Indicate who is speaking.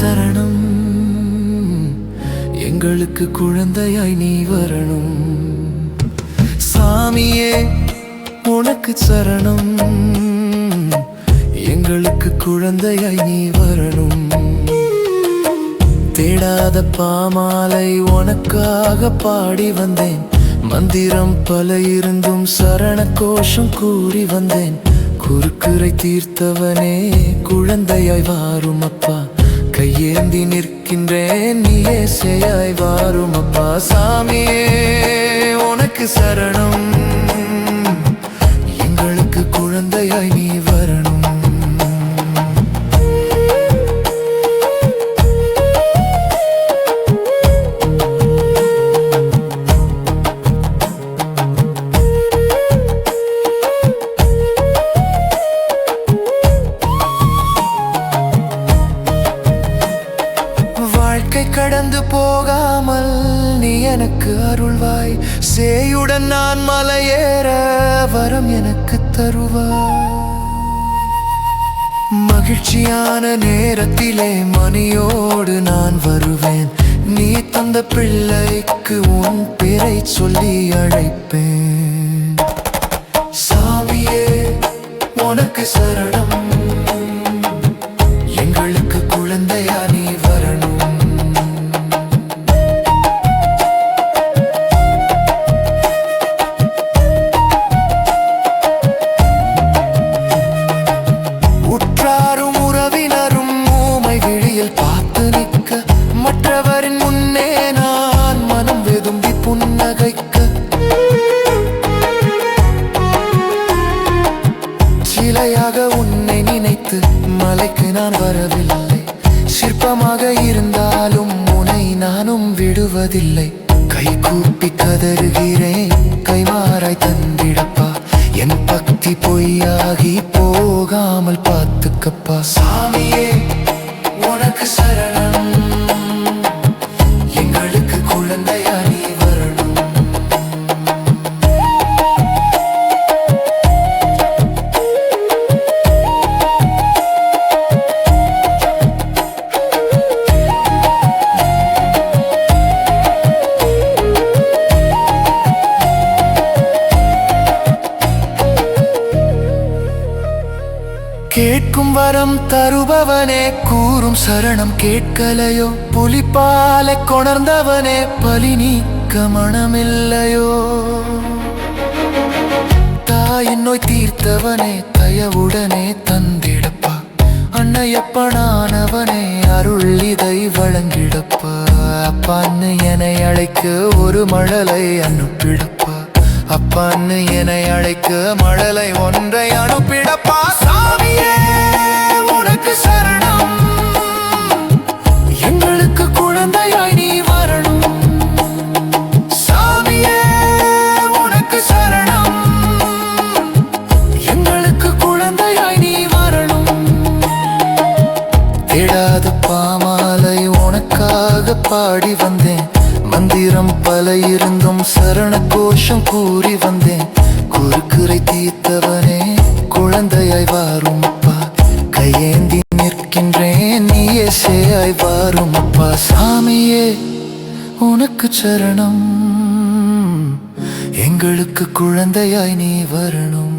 Speaker 1: சரணம், எங்களுக்கு குழந்தையாய் நீ வரணும். சாமியே உனக்கு சரணம், எங்களுக்கு குழந்தையாய் நீ வரணும். தேடாத பாமாலை உனக்காக பாடி வந்தேன், மந்திரம் பல இருந்தும் சரண கோஷம் கூறி வந்தேன். குறுக்குறை தீர்த்தவனே குழந்தையாய் வாரும் அப்பா, கையேந்தி நிற்கின்றேன் நீயே சேயாய் வாரும் அப்பா. சாமியே உனக்கு சரணம், எங்களுக்கு குழந்தையாய் நீ வரணும். கடந்து போகாமல் நீ எனக்கு அருள்வாய், சேயுடன் நான் மலையேற வரம் எனக்கு தருவாய். மகிழ்ச்சியான நேரத்திலே மணியோடு நான் வருவேன், நீ தந்த பிள்ளைக்கு உன் பேரை சொல்லி அழைப்பேன். சாமியே உனக்கு சரணம், எங்களுக்கு குழந்தையா நீ வரணும். மற்றவரின் முன்னே நான் மனம் வெதும்பி புன்னகைக்க, சிலையாக உன்னை நினைத்து மலைக்கு நான் வரவில்லை. சிற்பமாக இருந்தாலும் உன்னை நானும் விடுவதில்லை. கை கூப்பி கதறுகிறேன், கைமாறாய் தந்திடப்பா, என் பக்தி பொய்யாகி போகாமல் பார்த்துக்கப்பா. சாமியே உனக்கு சரணம், எங்களுக்கு குழந்தையா நீ வரணும். கேட்கும் வரம் தருபவனே கூறும் சரணம் கேட்கலையோ, புலிப்பாலை கொணர்ந்தவனே பலி நீக்க மனமில்லையோ. தாயின் நோய் தீர்த்தவனே தயவுடனே தந்திடப்பா, அன்னையப்பனானவனே அருள் இதை வழங்கிடப்பா. அப்பான்னு என்னை அழைக்க ஒரு மழலை அனுப்பிடப்பா, அப்பான்னு என்னை அழைக்க மழலை ஒன்றை அனுப்பிடப்பா. சாமியே உனக்கு சரணம், எங்களுக்கு குழந்தையாய் நீ வரணும். சாமியே உனக்கு சரணம், எங்களுக்கு குழந்தையாய் நீ வரணும். தேடாத பாமாலை உனக்காக பாடி வந்தேன், மந்திரம் பல இருந்தும் சரண கோஷம் கூறி வந்தேன். குறுக்குறை தீர்த்தவனே குழந்தையாய் வாரும் அப்பா, கையேந்தி நிற்கின்றேன் நீயே சேயாய் வாரும் அப்பா. சாமியே உனக்கு சரணம், எங்களுக்கு குழந்தையாய் நீ வரணும்.